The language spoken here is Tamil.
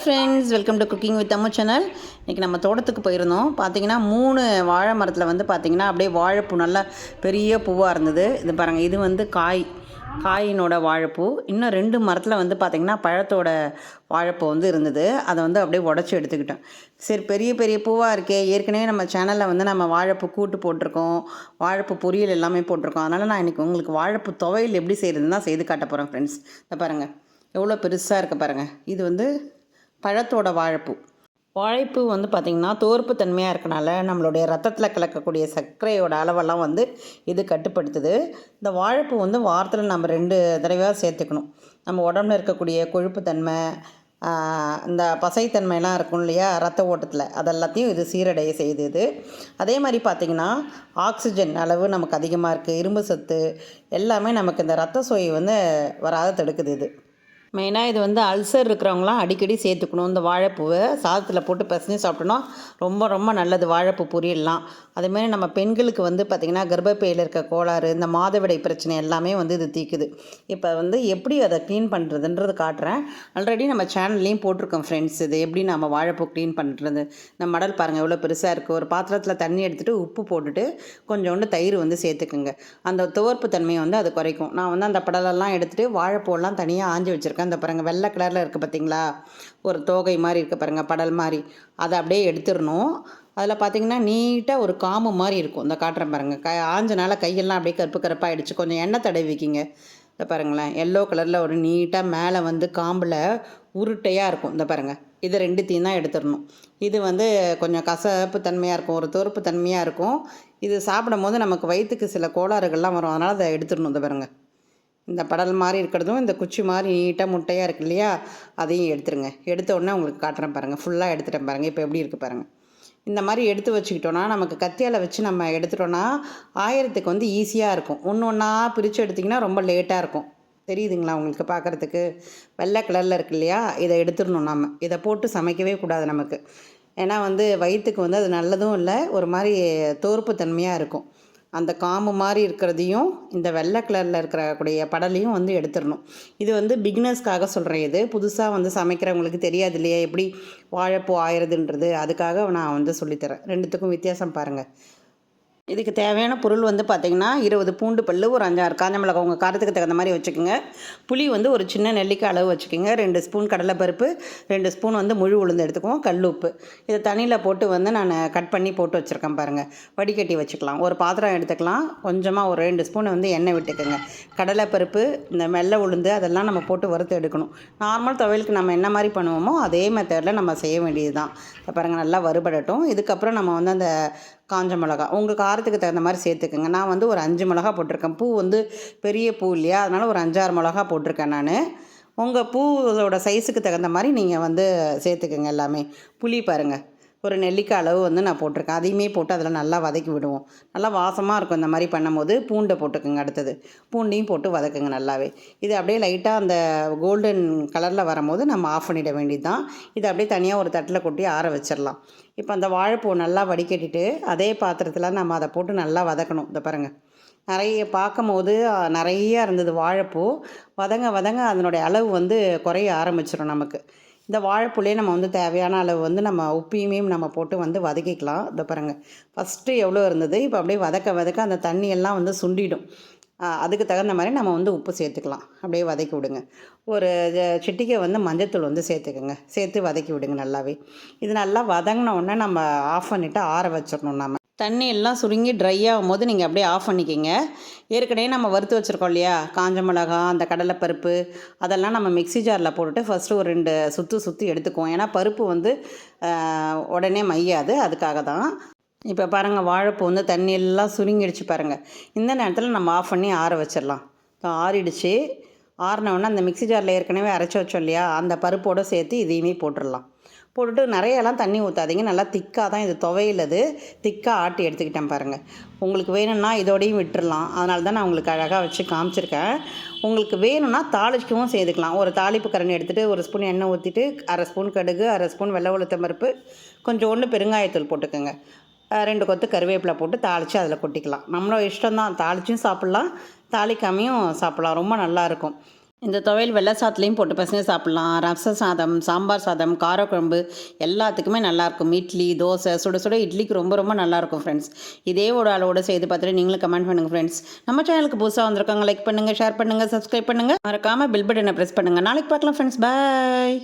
Friends, welcome to cooking with Ammu channel. இன்றைக்கி நம்ம தோட்டத்துக்கு போயிருந்தோம். பார்த்திங்கன்னா 3 வாழை மரத்தில் வந்து பார்த்திங்கன்னா அப்படியே வாழைப்பூ நல்லா பெரிய பூவாக இருந்தது. இது பாருங்கள், இது வந்து காயினோட வாழைப்பூ. இன்னும் 2 மரத்தில் வந்து பார்த்திங்கன்னா பழத்தோட வாழைப்பூ வந்து இருந்தது. அதை வந்து அப்படியே உடச்சி எடுத்துக்கிட்டோம். சரி, பெரிய பெரிய பூவாக இருக்கே. ஏற்கனவே நம்ம சேனலில் வந்து நம்ம வாழைப்பூ கூட்டு போட்டிருக்கோம், வாழைப்பூ பொரியல் எல்லாமே போட்டிருக்கோம். அதனால் நான் இன்றைக்கி உங்களுக்கு வாழைப்பூ துவையல் எப்படி செய்கிறதுன்னு தான் செய்து காட்ட போகிறேன் ஃப்ரெண்ட்ஸ். இதை பாருங்கள், எவ்வளோ பெருசாக இருக்குது பாருங்கள். இது வந்து பழத்தோட வாழைப்பூ. வாழைப்பூ வந்து பார்த்திங்கன்னா தோற்பு தன்மையாக இருக்கனால நம்மளுடைய ரத்தத்தில் கலக்கக்கூடிய சர்க்கரையோட அளவெல்லாம் வந்து இது கட்டுப்படுத்துது. இந்த வாழைப்பூ வந்து வாரத்தில் நம்ம 2 தடவையாக சேர்த்துக்கணும். நம்ம உடம்புல இருக்கக்கூடிய கொழுப்பு தன்மை, இந்த பசைத்தன்மையெல்லாம் இருக்கும் இல்லையா ரத்த ஓட்டத்தில், அதெல்லாத்தையும் இது சீரடைய செய்யுது. இது அதே மாதிரி பார்த்திங்கன்னா ஆக்சிஜன் அளவு நமக்கு அதிகமாக இருக்குது. இரும்பு சத்து எல்லாமே நமக்கு இந்த ரத்த சோயை வந்து வராத தடுக்குது. இது மெயினாக இது வந்து அல்சர் இருக்கிறவங்களாம் அடிக்கடி சேர்த்துக்கணும். இந்த வாழைப்பூவை சாதத்தில் போட்டு பிசைஞ்சு சாப்பிட்டோன்னா ரொம்ப ரொம்ப நல்லது. வாழைப்பூ பொரியல்லாம் அதுமாரி நம்ம பெண்களுக்கு வந்து பார்த்திங்கன்னா கர்ப்பப்பையில் இருக்க கோளாறு, இந்த மாதவிடை பிரச்சனை எல்லாமே வந்து இது தீக்குது. இப்போ வந்து எப்படி அதை க்ளீன் பண்ணுறதுன்றது காட்டுறேன். ஆல்ரெடி நம்ம சேனல்லையும் போட்டிருக்கோம் ஃப்ரெண்ட்ஸ். இது எப்படி நம்ம வாழைப்பூ க்ளீன் பண்ணுறது. இந்த மடல் பாருங்கள் எவ்வளோ பெருசாக இருக்குது. ஒரு பாத்திரத்தில் தண்ணி எடுத்துகிட்டு உப்பு போட்டுட்டு கொஞ்சோண்டு தயிர் வந்து சேர்த்துக்குங்க. அந்த துவர்ப்பு தன்மையை வந்து அது குறைக்கும். நான் வந்து அந்த படலெல்லாம் எடுத்துகிட்டு வாழைப்பூலாம் தனியாக ஆஞ்சி வச்சுருக்கேன். அந்த பாருங்கள் வெள்ளை கலரில் இருக்குது பார்த்திங்களா, ஒரு தோகை மாதிரி இருக்குது பாருங்கள், படல் மாதிரி. அதை அப்படியே எடுத்துடணும். அதில் பார்த்திங்கன்னா நீட்டாக ஒரு காம்பு மாதிரி இருக்கும். இந்த காட்டுறேன் பாருங்கள். ஆஞ்சனால கையெல்லாம் அப்படியே கருப்பு கருப்பாகிடுச்சு. கொஞ்சம் எண்ணெய் தடவிக்கிங்க. இதை பாருங்களேன், எல்லோ கலரில் ஒரு நீட்டாக மேலே வந்து காம்பில் உருட்டையாக இருக்கும். இந்த பாருங்கள், இது 2த்தையும் தான் எடுத்துடணும். இது வந்து கொஞ்சம் கசப்பு தன்மையாக இருக்கும், ஒரு தோற்பு தன்மையாக இருக்கும். இது சாப்பிடும் போது நமக்கு வயிற்றுக்கு சில கோளாறுகள்லாம் வரும். அதனால் அதை எடுத்துடணும். இந்த பாருங்கள், இந்த படல் மாதிரி இருக்கிறதும் இந்த குச்சி மாதிரி நீட்டாக முட்டையாக இருக்குது இல்லையா, அதையும் எடுத்துருங்க. எடுத்த உடனே உங்களுக்கு காட்டுறேன் பாருங்கள். ஃபுல்லாக எடுத்துட்டேன் பாருங்கள். இப்போ எப்படி இருக்குது பாருங்கள். இந்த மாதிரி எடுத்து வச்சுக்கிட்டோன்னா நமக்கு கத்தியால் வச்சு நம்ம எடுத்துட்டோன்னா ஆயிரத்துக்கு வந்து ஈஸியாக இருக்கும். ஒன்று ஒன்றா பிரித்து எடுத்திங்கன்னா ரொம்ப லேட்டாக இருக்கும். தெரியுதுங்களா உங்களுக்கு பார்க்குறதுக்கு? வெள்ளை கலரில் இருக்கு இல்லையா, இதை எடுத்துடணும். நம்ம இதை போட்டு சமைக்கவே கூடாது நமக்கு. ஏன்னா வந்து வயிற்றுக்கு வந்து அது நல்லதும் இல்லை, ஒரு மாதிரி தோற்பு தன்மையாக இருக்கும். அந்த காம்பு மாதிரி இருக்கிறதையும் இந்த வெள்ளை கலரில் இருக்கக்கூடிய படலையும் வந்து எடுத்துடணும். இது வந்து பிகினர்ஸ்க்காக சொல்கிறேன். இது புதுசாக வந்து சமைக்கிறவங்களுக்கு தெரியாது இல்லையா எப்படி வாழைப்பூ ஆயிரதுன்றது. அதுக்காக நான் வந்து சொல்லித்தரேன். 2த்துக்கும் வித்தியாசம் பாருங்கள். இதுக்கு தேவையான பொருள் வந்து பார்த்திங்கன்னா 20 பூண்டு பல், ஒரு 5-6 காஞ்ச மிளகாய் உங்கள் காரத்துக்கு தகுந்த மாதிரி வச்சுக்கோங்க. புளி வந்து ஒரு சின்ன நெல்லிக்காய் அளவு வச்சுக்கோங்க. 2 ஸ்பூன் கடலைப்பருப்பு, 2 ஸ்பூன் வந்து முழு உளுந்து எடுத்துக்குவோம். கல் உப்பு. இதை தண்ணியில் போட்டு வந்து நான் கட் பண்ணி போட்டு வச்சுருக்கேன் பாருங்கள். வடிகட்டி வச்சுக்கலாம். ஒரு பாத்திரம் எடுத்துக்கலாம். கொஞ்சமாக ஒரு 2 ஸ்பூன் வந்து எண்ணெய் விட்டுக்கோங்க. கடலைப்பருப்பு, இந்த வெள்ளை உளுந்து அதெல்லாம் நம்ம போட்டு வறுத்து எடுக்கணும். நார்மல் துவையலுக்கு நம்ம என்ன மாதிரி பண்ணுவோமோ அதே மெத்தடில் நம்ம செய்ய வேண்டியது தான். இப்போ பாருங்கள், நல்லா வறுபடட்டும். இதுக்கப்புறம் நம்ம வந்து அந்த காஞ்ச மிளகா உங்கள் காரத்துக்கு தகுந்த மாதிரி சேர்த்துக்கோங்க. நான் வந்து ஒரு 5 மிளகா போட்டிருக்கேன். பூ வந்து பெரிய பூ இல்லையா, அதனால் ஒரு 5-6 மிளகா போட்டிருக்கேன் நான். உங்கள் பூவோட சைஸுக்கு தகுந்த மாதிரி நீங்கள் வந்து சேர்த்துக்கோங்க எல்லாமே. புளி பாருங்கள், ஒரு நெல்லிக்காய் அளவு வந்து நான் போட்டிருக்கேன். அதையுமே போட்டு அதில் நல்லா வதக்கி விடுவோம். நல்லா வாசமாக இருக்கும் இந்த மாதிரி பண்ணும்போது. பூண்டை போட்டுக்குங்க. அடுத்தது பூண்டையும் போட்டு வதக்குங்க நல்லாவே. இது அப்படியே லைட்டாக அந்த கோல்டன் கலரில் வரும்போது நம்ம ஆஃப் பண்ணிட வேண்டியது தான். இதை அப்படியே தனியாக ஒரு தட்டில் கொட்டி ஆற வச்சிடலாம். இப்போ அந்த வாழைப்பூ நல்லா வடிகட்டிட்டு அதே பாத்திரத்தில் நம்ம அதை போட்டு நல்லா வதக்கணும். இதை பாருங்கள், நிறைய பார்க்கும் போது நிறையா இருந்தது வாழைப்பூ. வதங்க வதங்க அதனுடைய அளவு வந்து குறைய ஆரம்பிச்சிடும் நமக்கு. இந்த வாழைப்பூலே நம்ம வந்து தேவையான அளவு வந்து நம்ம உப்பையுமே நம்ம போட்டு வந்து வதக்கிக்கலாம். இதை பாருங்கள், ஃபஸ்ட்டு எவ்வளோ இருந்தது, இப்போ அப்படியே வதக்க வதக்க அந்த தண்ணியெல்லாம் வந்து சுண்டிடும். அதுக்கு தகுந்த மாதிரி நம்ம வந்து உப்பு சேர்த்துக்கலாம். அப்படியே வதக்கி விடுங்க. ஒரு சிட்டிகை வந்து மஞ்சத்தூள் வந்து சேர்த்துக்குங்க. சேர்த்து வதக்கி விடுங்க நல்லாவே. இது நல்லா வதங்கின உடனே நம்ம ஆஃப் பண்ணிவிட்டு ஆற வச்சிடணும். நம்ம தண்ணி எல்லாம் சுருங்கி ட்ரை ஆகும் போது நீங்கள் அப்படியே ஆஃப் பண்ணிக்கிங்க. ஏற்கனவே நம்ம வறுத்து வச்சுருக்கோம் இல்லையா, காஞ்ச மிளகா, அந்த கடலைப்பருப்பு, அதெல்லாம் நம்ம மிக்ஸி ஜாரில் போட்டுட்டு ஃபஸ்ட்டு ஒரு 2 சுற்றி எடுத்துக்குவோம். ஏன்னா பருப்பு வந்து உடனே மையாது, அதுக்காக தான். இப்போ பாருங்கள், வாழைப்பூ வந்து தண்ணி எல்லாம் சுருங்கிடுச்சு பாருங்கள். இந்த நேரத்தில் நம்ம ஆஃப் பண்ணி ஆற வச்சிடலாம். ஆறிடுச்சு. ஆறினவுடனே அந்த மிக்ஸி ஜாரில் ஏற்கனவே அரைச்சி வச்சோம் இல்லையா, அந்த பருப்போடு சேர்த்து இதையுமே போட்டுடலாம். போட்டுட்டு நிறையெல்லாம் தண்ணி ஊற்றாதீங்க. நல்லா திக்காக தான் இது துவையல். அது திக்காக ஆட்டி எடுத்துக்கிட்டேன் பாருங்கள். உங்களுக்கு வேணும்னா இதோடையும் விட்டுடலாம். அதனால தான் நான் உங்களுக்கு அழகாக வச்சு காமிச்சிருக்கேன். உங்களுக்கு வேணும்னா தாளிக்கவும் செய்துக்கலாம். ஒரு தாளிப்பு கரண்டி எடுத்துகிட்டு ஒரு ஸ்பூன் எண்ணெய் ஊற்றிட்டு 1/2 ஸ்பூன் கடுகு, 1/2 ஸ்பூன் வெள்ளை உளுத்தம் பருப்பு, கொஞ்சோண்டு பெருங்காயத்தூள் போட்டுக்கோங்க. 2 கொத்து கருவேப்பிலை போட்டு தாளித்து அதில் கொட்டிக்கலாம். நம்மளோட இஷ்டம் தான். தாளிச்சும் சாப்பிட்லாம், தாளிக்காமையும் சாப்பிட்லாம். ரொம்ப நல்லாயிருக்கும். இந்த துவையல் வெள்ளை சாதத்துலேயும் போட்டு பசங்க சாப்பிட்லாம். ரச சாதம், சாம்பார் சாதம், காரக்குழம்பு எல்லாத்துக்குமே நல்லாயிருக்கும். இட்லி, தோசை, சுட சுட இட்லிக்கு ரொம்ப ரொம்ப நல்லாயிருக்கும் ஃப்ரெண்ட்ஸ். இதே ஒரு அளவோடு செய்து பார்த்துட்டு நீங்களும் கமெண்ட் பண்ணுங்கள் ஃப்ரெண்ட்ஸ். நம்ம சேனலுக்கு புதுசாக வந்திருக்காங்க, லைக் பண்ணுங்கள், ஷேர் பண்ணுங்கள், சப்ஸ்கிரைப் பண்ணுங்கள். மறக்காமல் பில் பட்டனை ப்ரெஸ் பண்ணுங்கள். நாளைக்கு பார்க்கலாம் ஃப்ரெண்ட்ஸ். பாய்.